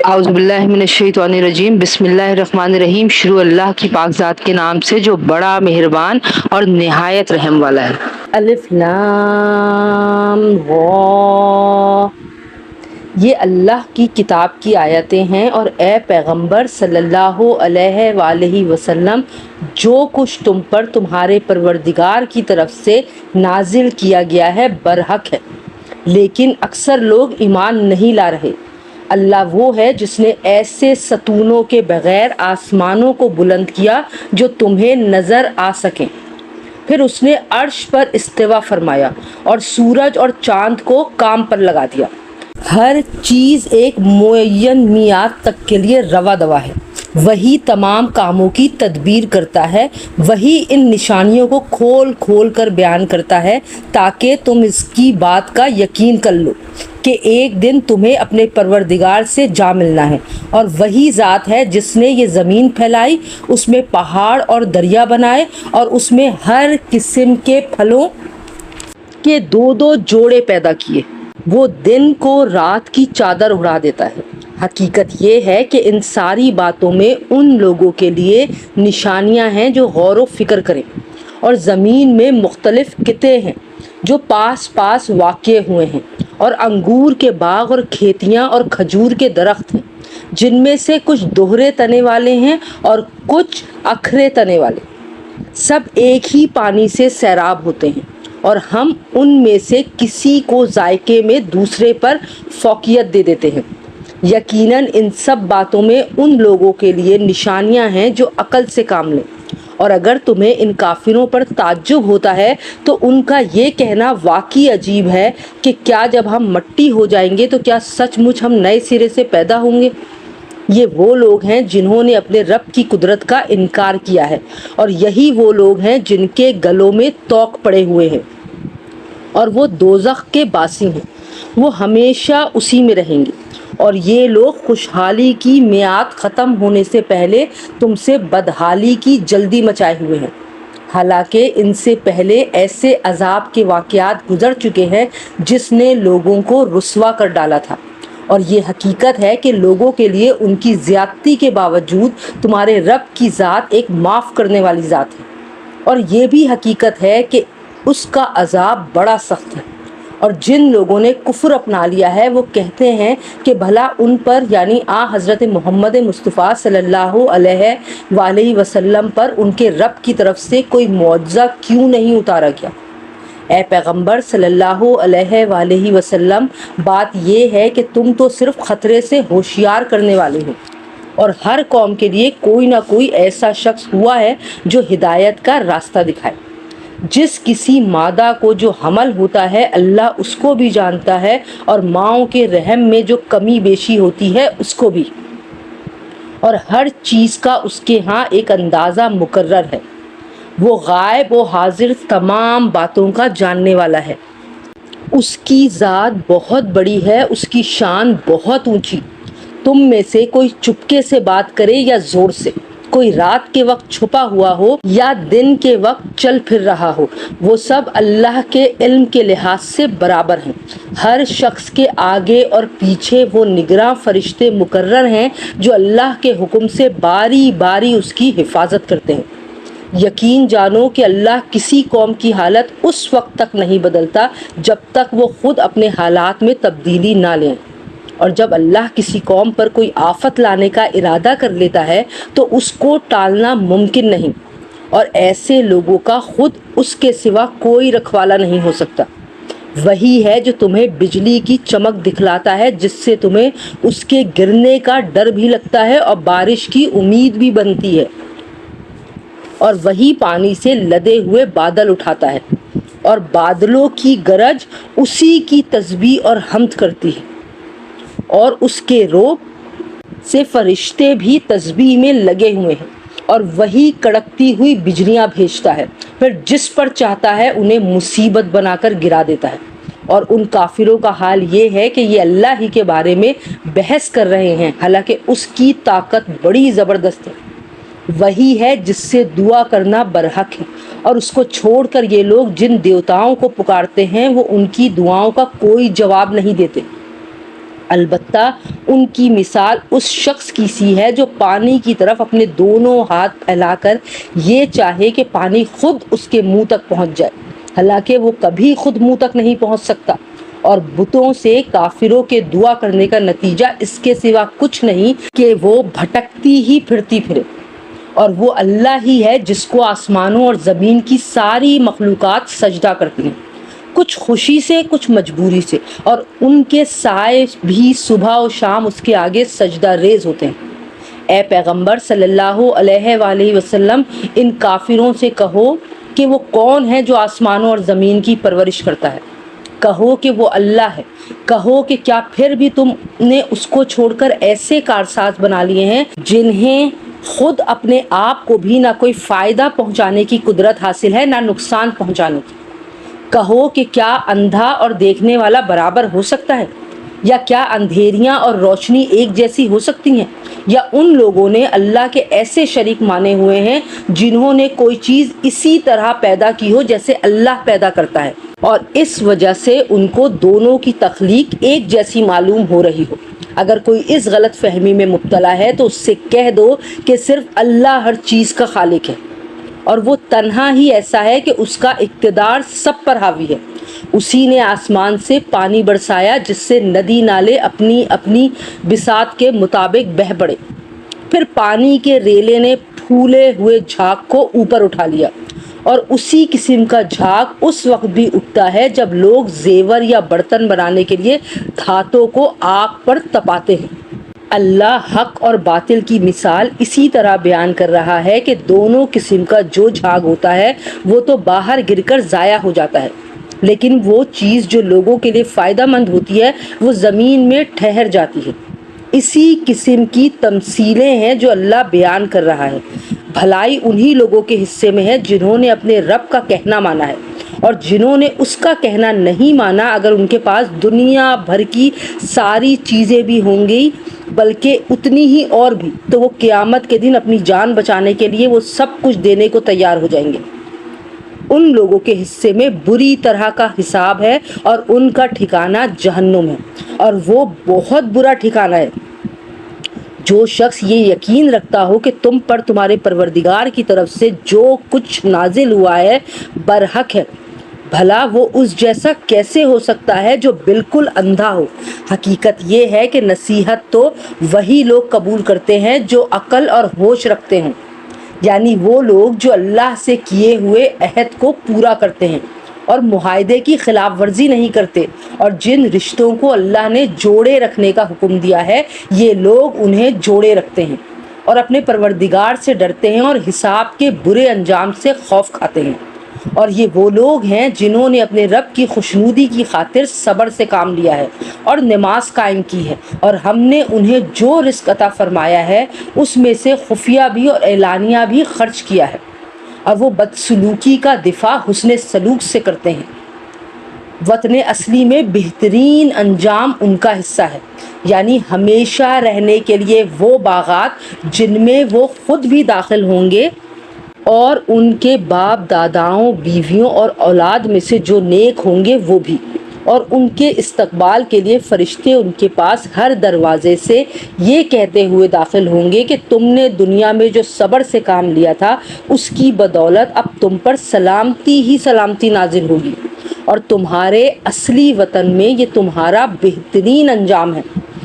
اعوذ باللہ من الشیطان الرجیم، بسم اللہ الرحمن الرحیم۔ شروع اللہ کی پاک ذات کے نام سے جو بڑا مہربان اور نہایت رحم والا ہے۔ الف لام را، یہ اللہ کی کتاب کی آیتیں ہیں، اور اے پیغمبر صلی اللہ علیہ وآلہ وسلم، جو کچھ تم پر تمہارے پروردگار کی طرف سے نازل کیا گیا ہے برحق ہے، لیکن اکثر لوگ ایمان نہیں لا رہے۔ اللہ وہ ہے جس نے ایسے ستونوں کے بغیر آسمانوں کو بلند کیا جو تمہیں نظر آ سکیں، پھر اس نے عرش پر استوا فرمایا اور سورج اور چاند کو کام پر لگا دیا۔ ہر چیز ایک معین میعاد تک کے لیے روا دوا ہے۔ وہی تمام کاموں کی تدبیر کرتا ہے، وہی ان نشانیوں کو کھول کھول کر بیان کرتا ہے تاکہ تم اس کی بات کا یقین کر لو کہ ایک دن تمہیں اپنے پروردگار سے جا ملنا ہے۔ اور وہی ذات ہے جس نے یہ زمین پھیلائی، اس میں پہاڑ اور دریا بنائے، اور اس میں ہر قسم کے پھلوں کے دو دو جوڑے پیدا کیے۔ وہ دن کو رات کی چادر اڑا دیتا ہے۔ حقیقت یہ ہے کہ ان ساری باتوں میں ان لوگوں کے لیے نشانیاں ہیں جو غور و فکر کریں۔ اور زمین میں مختلف قطعے ہیں جو پاس پاس واقع ہوئے ہیں، اور انگور کے باغ اور کھیتیاں اور کھجور کے درخت ہیں، جن میں سے کچھ دوہرے تنے والے ہیں اور کچھ اکھرے تنے والے۔ سب ایک ہی پانی سے سیراب ہوتے ہیں، اور ہم ان میں سے کسی کو ذائقے میں دوسرے پر فوقیت دے دیتے ہیں۔ یقیناً ان سب باتوں میں ان لوگوں کے لیے نشانیاں ہیں جو عقل سے کام لیں۔ اور اگر تمہیں ان کافروں پر تعجب ہوتا ہے تو ان کا یہ کہنا واقعی عجیب ہے کہ کیا جب ہم مٹی ہو جائیں گے تو کیا سچ مچ ہم نئے سرے سے پیدا ہوں گے؟ یہ وہ لوگ ہیں جنہوں نے اپنے رب کی قدرت کا انکار کیا ہے، اور یہی وہ لوگ ہیں جن کے گلوں میں طوق پڑے ہوئے ہیں، اور وہ دوزخ کے باسی ہیں، وہ ہمیشہ اسی میں رہیں گے۔ اور یہ لوگ خوشحالی کی میعاد ختم ہونے سے پہلے تم سے بدحالی کی جلدی مچائے ہوئے ہیں، حالانکہ ان سے پہلے ایسے عذاب کے واقعات گزر چکے ہیں جس نے لوگوں کو رسوا کر ڈالا تھا۔ اور یہ حقیقت ہے کہ لوگوں کے لیے ان کی زیادتی کے باوجود تمہارے رب کی ذات ایک معاف کرنے والی ذات ہے، اور یہ بھی حقیقت ہے کہ اس کا عذاب بڑا سخت ہے۔ اور جن لوگوں نے کفر اپنا لیا ہے وہ کہتے ہیں کہ بھلا ان پر، یعنی حضرت محمد مصطفیٰ صلی اللہ علیہ وآلہ وسلم پر ان کے رب کی طرف سے کوئی معجزہ کیوں نہیں اتارا گیا؟ اے پیغمبر صلی اللہ علیہ وآلہ وسلم، بات یہ ہے کہ تم تو صرف خطرے سے ہوشیار کرنے والے ہو، اور ہر قوم کے لیے کوئی نہ کوئی ایسا شخص ہوا ہے جو ہدایت کا راستہ دکھائے۔ جس کسی مادہ کو جو حمل ہوتا ہے اللہ اس کو بھی جانتا ہے، اور ماؤں کے رحم میں جو کمی بیشی ہوتی ہے اس کو بھی، اور ہر چیز کا اس کے ہاں ایک اندازہ مقرر ہے۔ وہ غائب و حاضر تمام باتوں کا جاننے والا ہے۔ اس کی ذات بہت بڑی ہے، اس کی شان بہت اونچی۔ تم میں سے کوئی چپکے سے بات کرے یا زور سے، کوئی رات کے وقت چھپا ہوا ہو یا دن کے وقت چل پھر رہا ہو، وہ سب اللہ کے علم کے لحاظ سے برابر ہیں۔ ہر شخص کے آگے اور پیچھے وہ نگراں فرشتے مقرر ہیں جو اللہ کے حکم سے باری باری اس کی حفاظت کرتے ہیں۔ یقین جانو کہ اللہ کسی قوم کی حالت اس وقت تک نہیں بدلتا جب تک وہ خود اپنے حالات میں تبدیلی نہ لیں، اور جب اللہ کسی قوم پر کوئی آفت لانے کا ارادہ کر لیتا ہے تو اس کو ٹالنا ممکن نہیں، اور ایسے لوگوں کا خود اس کے سوا کوئی رکھوالا نہیں ہو سکتا۔ وہی ہے جو تمہیں بجلی کی چمک دکھلاتا ہے جس سے تمہیں اس کے گرنے کا ڈر بھی لگتا ہے اور بارش کی امید بھی بنتی ہے، اور وہی پانی سے لدے ہوئے بادل اٹھاتا ہے، اور بادلوں کی گرج اسی کی تسبیح اور حمد کرتی ہے، اور اس کے روح سے فرشتے بھی تسبیح میں لگے ہوئے ہیں، اور وہی کڑکتی ہوئی بجلیاں بھیجتا ہے، پھر جس پر چاہتا ہے انہیں مصیبت بنا کر گرا دیتا ہے۔ اور ان کافروں کا حال یہ ہے کہ یہ اللہ ہی کے بارے میں بحث کر رہے ہیں، حالانکہ اس کی طاقت بڑی زبردست ہے۔ وہی ہے جس سے دعا کرنا برحق ہے، اور اس کو چھوڑ کر یہ لوگ جن دیوتاؤں کو پکارتے ہیں وہ ان کی دعاؤں کا کوئی جواب نہیں دیتے۔ البتہ ان کی مثال اس شخص کی سی ہے جو پانی کی طرف اپنے دونوں ہاتھ پھیلا کر یہ چاہے کہ پانی خود اس کے منہ تک پہنچ جائے، حالانکہ وہ کبھی خود منہ تک نہیں پہنچ سکتا۔ اور بتوں سے کافروں کے دعا کرنے کا نتیجہ اس کے سوا کچھ نہیں کہ وہ بھٹکتی ہی پھرتی پھرے، اور وہ اللہ ہی ہے جس کو آسمانوں اور زمین کی ساری مخلوقات سجدہ کرتی ہیں، کچھ خوشی سے کچھ مجبوری سے، اور ان کے سائے بھی صبح و شام اس کے آگے سجدہ ریز ہوتے ہیں۔ اے پیغمبر صلی اللہ علیہ وآلہ وسلم، ان کافروں سے کہو کہ وہ کون ہے جو آسمانوں اور زمین کی پرورش کرتا ہے؟ کہو کہ وہ اللہ ہے۔ کہو کہ کیا پھر بھی تم نے اس کو چھوڑ کر ایسے کارساز بنا لیے ہیں جنہیں خود اپنے آپ کو بھی نہ کوئی فائدہ پہنچانے کی قدرت حاصل ہے نہ نقصان پہنچانے کی۔ کہو کہ کیا اندھا اور دیکھنے والا برابر ہو سکتا ہے؟ یا کیا اندھیریاں اور روشنی ایک جیسی ہو سکتی ہیں؟ یا ان لوگوں نے اللہ کے ایسے شریک مانے ہوئے ہیں جنہوں نے کوئی چیز اسی طرح پیدا کی ہو جیسے اللہ پیدا کرتا ہے، اور اس وجہ سے ان کو دونوں کی تخلیق ایک جیسی معلوم ہو رہی ہو۔ اگر کوئی اس غلط فہمی میں مبتلا ہے تو اس سے کہہ دو کہ صرف اللہ ہر چیز کا خالق ہے، اور وہ تنہا ہی ایسا ہے کہ اس کا اقتدار سب پر حاوی ہے۔ اسی نے آسمان سے پانی برسایا جس سے ندی نالے اپنی اپنی بساط کے مطابق بہہ پڑے، پھر پانی کے ریلے نے پھولے ہوئے جھاگ کو اوپر اٹھا لیا، اور اسی قسم کا جھاگ اس وقت بھی اٹھتا ہے جب لوگ زیور یا برتن بنانے کے لیے دھاتوں کو آگ پر تپاتے ہیں۔ اللہ حق اور باطل کی مثال اسی طرح بیان کر رہا ہے کہ دونوں قسم کا جو جھاگ ہوتا ہے وہ تو باہر گر کر ضائع ہو جاتا ہے، لیکن وہ چیز جو لوگوں کے لیے فائدہ مند ہوتی ہے وہ زمین میں ٹھہر جاتی ہے۔ اسی قسم کی تمثیلیں ہیں جو اللہ بیان کر رہا ہے۔ بھلائی انہی لوگوں کے حصے میں ہے جنہوں نے اپنے رب کا کہنا مانا ہے، اور جنہوں نے اس کا کہنا نہیں مانا اگر ان کے پاس دنیا بھر کی ساری چیزیں بھی ہوں گی بلکہ اتنی ہی اور بھی، تو وہ قیامت کے دن اپنی جان بچانے کے لیے وہ سب کچھ دینے کو تیار ہو جائیں گے۔ ان لوگوں کے حصے میں بری طرح کا حساب ہے اور ان کا ٹھکانہ جہنم ہے، اور وہ بہت برا ٹھکانہ ہے۔ جو شخص یہ یقین رکھتا ہو کہ تم پر تمہارے پروردگار کی طرف سے جو کچھ نازل ہوا ہے برحق ہے، بھلا وہ اس جیسا کیسے ہو سکتا ہے جو بالکل اندھا ہو؟ حقیقت یہ ہے کہ نصیحت تو وہی لوگ قبول کرتے ہیں جو عقل اور ہوش رکھتے ہیں، یعنی وہ لوگ جو اللہ سے کیے ہوئے عہد کو پورا کرتے ہیں اور معاہدے کی خلاف ورزی نہیں کرتے، اور جن رشتوں کو اللہ نے جوڑے رکھنے کا حکم دیا ہے یہ لوگ انہیں جوڑے رکھتے ہیں اور اپنے پروردگار سے ڈرتے ہیں اور حساب کے برے انجام سے خوف کھاتے ہیں۔ اور یہ وہ لوگ ہیں جنہوں نے اپنے رب کی خوشنودی کی خاطر صبر سے کام لیا ہے اور نماز قائم کی ہے، اور ہم نے انہیں جو رزق عطا فرمایا ہے اس میں سے خفیہ بھی اور اعلانیہ بھی خرچ کیا ہے، اور وہ بدسلوکی کا دفاع حسن سلوک سے کرتے ہیں۔ وطن اصلی میں بہترین انجام ان کا حصہ ہے، یعنی ہمیشہ رہنے کے لیے وہ باغات جن میں وہ خود بھی داخل ہوں گے، اور ان کے باپ داداؤں، بیویوں اور اولاد میں سے جو نیک ہوں گے وہ بھی، اور ان کے استقبال کے لیے فرشتے ان کے پاس ہر دروازے سے یہ کہتے ہوئے داخل ہوں گے کہ تم نے دنیا میں جو صبر سے کام لیا تھا اس کی بدولت اب تم پر سلامتی ہی سلامتی نازل ہوگی، اور تمہارے اصلی وطن میں یہ تمہارا بہترین انجام ہے۔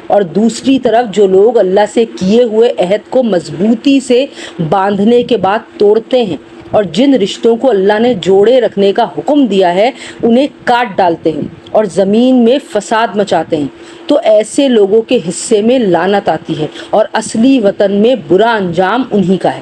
اور دوسری طرف جو لوگ اللہ سے کیے ہوئے عہد کو مضبوطی سے باندھنے کے بعد توڑتے ہیں اور جن رشتوں کو اللہ نے جوڑے رکھنے کا حکم دیا ہے انہیں کاٹ ڈالتے ہیں اور زمین میں فساد مچاتے ہیں، تو ایسے لوگوں کے حصے میں لعنت آتی ہے اور اصلی وطن میں برا انجام انہی کا ہے۔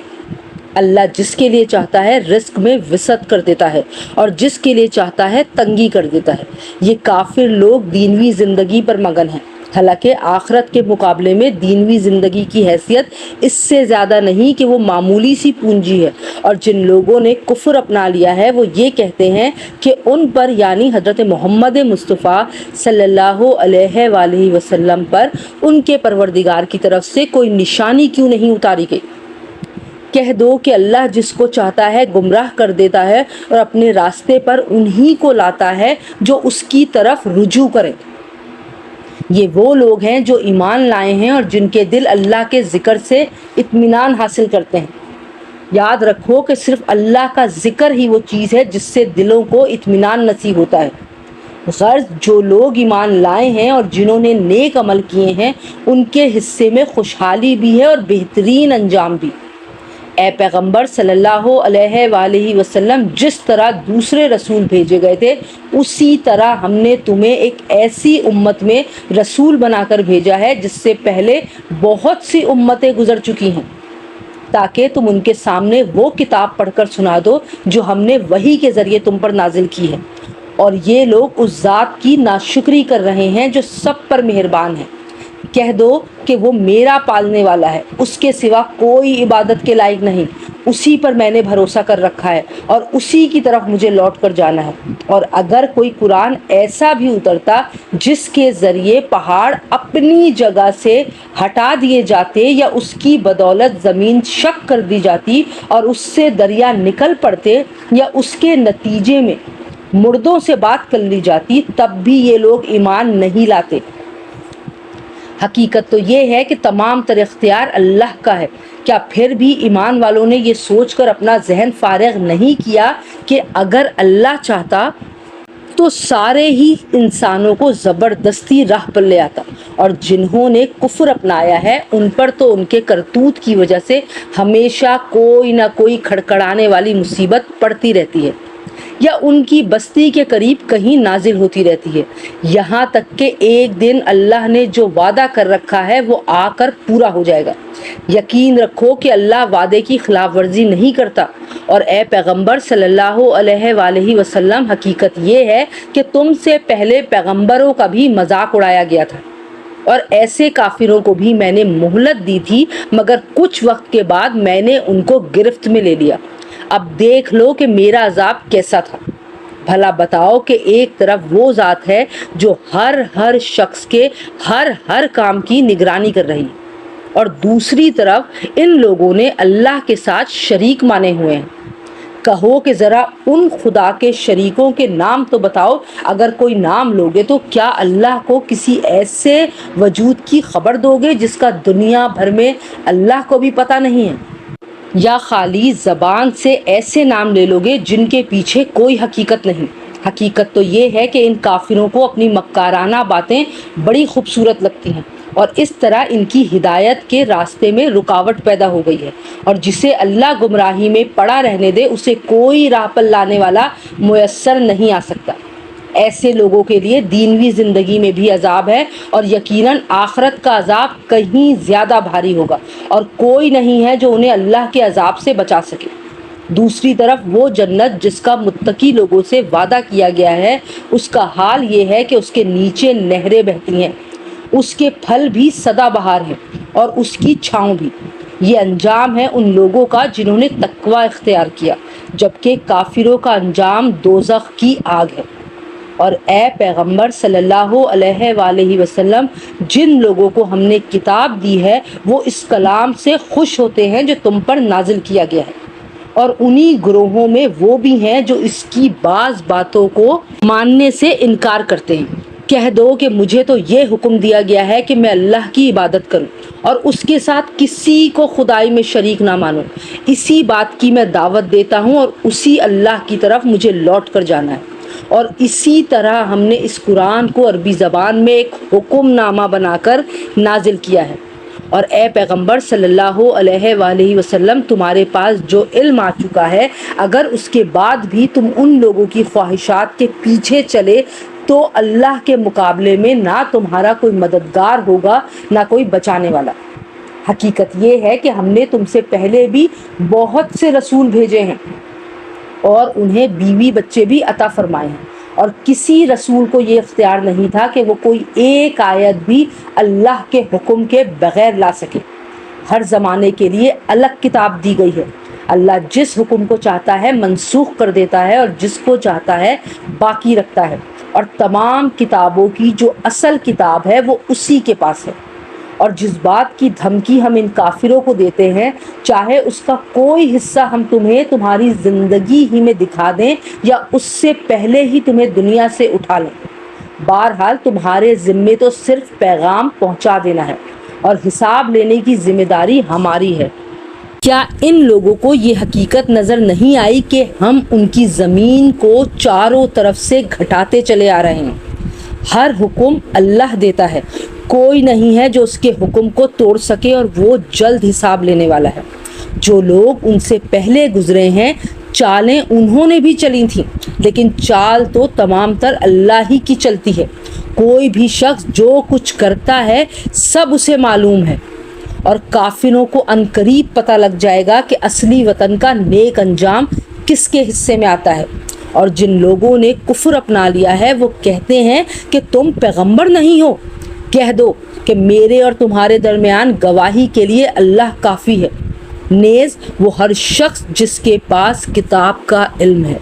اللہ جس کے لیے چاہتا ہے رزق میں وسعت کر دیتا ہے اور جس کے لیے چاہتا ہے تنگی کر دیتا ہے۔ یہ کافر لوگ دینوی زندگی پر مگن ہیں، حالانکہ آخرت کے مقابلے میں دینوی زندگی کی حیثیت اس سے زیادہ نہیں کہ وہ معمولی سی پونجی ہے، اور جن لوگوں نے کفر اپنا لیا ہے وہ یہ کہتے ہیں کہ ان پر یعنی حضرت محمد مصطفیٰ صلی اللہ علیہ وآلہ وسلم پر ان کے پروردگار کی طرف سے کوئی نشانی کیوں نہیں اتاری گئی۔ کہہ دو کہ اللہ جس کو چاہتا ہے گمراہ کر دیتا ہے اور اپنے راستے پر انہی کو لاتا ہے جو اس کی طرف رجوع کرے۔ یہ وہ لوگ ہیں جو ایمان لائے ہیں اور جن کے دل اللہ کے ذکر سے اطمینان حاصل کرتے ہیں۔ یاد رکھو کہ صرف اللہ کا ذکر ہی وہ چیز ہے جس سے دلوں کو اطمینان نصیب ہوتا ہے۔ غرض جو لوگ ایمان لائے ہیں اور جنہوں نے نیک عمل کیے ہیں ان کے حصے میں خوشحالی بھی ہے اور بہترین انجام بھی۔ اے پیغمبر صلی اللہ علیہ وآلہ وسلم، جس طرح دوسرے رسول بھیجے گئے تھے اسی طرح ہم نے تمہیں ایک ایسی امت میں رسول بنا کر بھیجا ہے جس سے پہلے بہت سی امتیں گزر چکی ہیں، تاکہ تم ان کے سامنے وہ کتاب پڑھ کر سنا دو جو ہم نے وحی کے ذریعے تم پر نازل کی ہے، اور یہ لوگ اس ذات کی ناشکری کر رہے ہیں جو سب پر مہربان ہے۔ کہہ دو کہ وہ میرا پالنے والا ہے، اس کے سوا کوئی عبادت کے لائق نہیں، اسی پر میں نے بھروسہ کر رکھا ہے اور اسی کی طرف مجھے لوٹ کر جانا ہے۔ اور اگر کوئی قرآن ایسا بھی اترتا جس کے ذریعے پہاڑ اپنی جگہ سے ہٹا دیے جاتے یا اس کی بدولت زمین شق کر دی جاتی اور اس سے دریا نکل پڑتے یا اس کے نتیجے میں مردوں سے بات کر لی جاتی، تب بھی یہ لوگ ایمان نہیں لاتے۔ حقیقت تو یہ ہے کہ تمام تر اختیار اللہ کا ہے۔ کیا پھر بھی ایمان والوں نے یہ سوچ کر اپنا ذہن فارغ نہیں کیا کہ اگر اللہ چاہتا تو سارے ہی انسانوں کو زبردستی راہ پر لے آتا، اور جنہوں نے کفر اپنایا ہے ان پر تو ان کے کرتوت کی وجہ سے ہمیشہ کوئی نہ کوئی کھڑکھڑانے والی مصیبت پڑتی رہتی ہے یا ان کی بستی کے قریب کہیں نازل ہوتی رہتی ہے، یہاں تک کہ ایک دن اللہ نے جو وعدہ کر رکھا ہے وہ آ کر پورا ہو جائے گا۔ یقین رکھو کہ اللہ وعدے کی خلاف ورزی نہیں کرتا، اور اے پیغمبر صلی اللہ علیہ وآلہ وسلم، حقیقت یہ ہے کہ تم سے پہلے پیغمبروں کا بھی مذاق اڑایا گیا تھا، اور ایسے کافروں کو بھی میں نے مہلت دی تھی، مگر کچھ وقت کے بعد میں نے ان کو گرفت میں لے لیا۔ اب دیکھ لو کہ میرا عذاب کیسا تھا۔ بھلا بتاؤ کہ ایک طرف وہ ذات ہے جو ہر شخص کے ہر کام کی نگرانی کر رہی، اور دوسری طرف ان لوگوں نے اللہ کے ساتھ شریک مانے ہوئے ہیں۔ کہو کہ ذرا ان خدا کے شریکوں کے نام تو بتاؤ، اگر کوئی نام لوگے تو کیا اللہ کو کسی ایسے وجود کی خبر دو گے جس کا دنیا بھر میں اللہ کو بھی پتہ نہیں ہے؟ یا خالی زبان سے ایسے نام لے لوگے جن کے پیچھے کوئی حقیقت نہیں؟ حقیقت تو یہ ہے کہ ان کافروں کو اپنی مکارانہ باتیں بڑی خوبصورت لگتی ہیں، اور اس طرح ان کی ہدایت کے راستے میں رکاوٹ پیدا ہو گئی ہے، اور جسے اللہ گمراہی میں پڑا رہنے دے اسے کوئی راہ پر لانے والا میسر نہیں آ سکتا۔ ایسے لوگوں کے لیے دینوی زندگی میں بھی عذاب ہے، اور یقیناً آخرت کا عذاب کہیں زیادہ بھاری ہوگا، اور کوئی نہیں ہے جو انہیں اللہ کے عذاب سے بچا سکے۔ دوسری طرف وہ جنت جس کا متقی لوگوں سے وعدہ کیا گیا ہے، اس کا حال یہ ہے کہ اس کے نیچے نہریں بہتی ہیں، اس کے پھل بھی سدا بہار ہیں اور اس کی چھاؤں بھی۔ یہ انجام ہے ان لوگوں کا جنہوں نے تقوی اختیار کیا، جبکہ کافروں کا انجام دوزخ کی آگ ہے۔ اور اے پیغمبر صلی اللہ علیہ وآلہ وسلم، جن لوگوں کو ہم نے کتاب دی ہے وہ اس کلام سے خوش ہوتے ہیں جو تم پر نازل کیا گیا ہے، اور انہی گروہوں میں وہ بھی ہیں جو اس کی بعض باتوں کو ماننے سے انکار کرتے ہیں۔ کہہ دو کہ مجھے تو یہ حکم دیا گیا ہے کہ میں اللہ کی عبادت کروں اور اس کے ساتھ کسی کو خدائی میں شریک نہ مانوں، اسی بات کی میں دعوت دیتا ہوں اور اسی اللہ کی طرف مجھے لوٹ کر جانا ہے۔ اور اسی طرح ہم نے اس قرآن کو عربی زبان میں ایک حکم نامہ بنا کر نازل کیا ہے۔ اور اے پیغمبر صلی اللہ علیہ وآلہ وسلم، تمہارے پاس جو علم آ چکا ہے، اگر اس کے بعد بھی تم ان لوگوں کی خواہشات کے پیچھے چلے تو اللہ کے مقابلے میں نہ تمہارا کوئی مددگار ہوگا نہ کوئی بچانے والا۔ حقیقت یہ ہے کہ ہم نے تم سے پہلے بھی بہت سے رسول بھیجے ہیں اور انہیں بیوی بچے بھی عطا فرمائے ہیں، اور کسی رسول کو یہ اختیار نہیں تھا کہ وہ کوئی ایک آیت بھی اللہ کے حکم کے بغیر لا سکے۔ ہر زمانے کے لیے الگ کتاب دی گئی ہے۔ اللہ جس حکم کو چاہتا ہے منسوخ کر دیتا ہے اور جس کو چاہتا ہے باقی رکھتا ہے، اور تمام کتابوں کی جو اصل کتاب ہے وہ اسی کے پاس ہے۔ اور جس بات کی دھمکی ہم ان کافروں کو دیتے ہیں، چاہے اس کا کوئی حصہ ہم تمہیں تمہاری زندگی ہی میں دکھا دیں یا اس سے پہلے ہی تمہیں دنیا سے اٹھا لیں، بہرحال تمہارے ذمے تو صرف پیغام پہنچا دینا ہے اور حساب لینے کی ذمہ داری ہماری ہے۔ کیا ان لوگوں کو یہ حقیقت نظر نہیں آئی کہ ہم ان کی زمین کو چاروں طرف سے گھٹاتے چلے آ رہے ہیں؟ ہر حکم اللہ دیتا ہے، کوئی نہیں ہے جو اس کے حکم کو توڑ سکے، اور وہ جلد حساب لینے والا ہے۔ جو لوگ ان سے پہلے گزرے ہیں چالیں انہوں نے بھی چلی تھیں، لیکن چال تو تمام تر اللہ ہی کی چلتی ہے۔ کوئی بھی شخص جو کچھ کرتا ہے سب اسے معلوم ہے، اور کافروں کو عنقریب پتہ لگ جائے گا کہ اصلی وطن کا نیک انجام کس کے حصے میں آتا ہے۔ اور جن لوگوں نے کفر اپنا لیا ہے وہ کہتے ہیں کہ تم پیغمبر نہیں ہو۔ کہہ دو کہ میرے اور تمہارے درمیان گواہی کے لیے اللہ کافی ہے، نیز وہ ہر شخص جس کے پاس کتاب کا علم ہے۔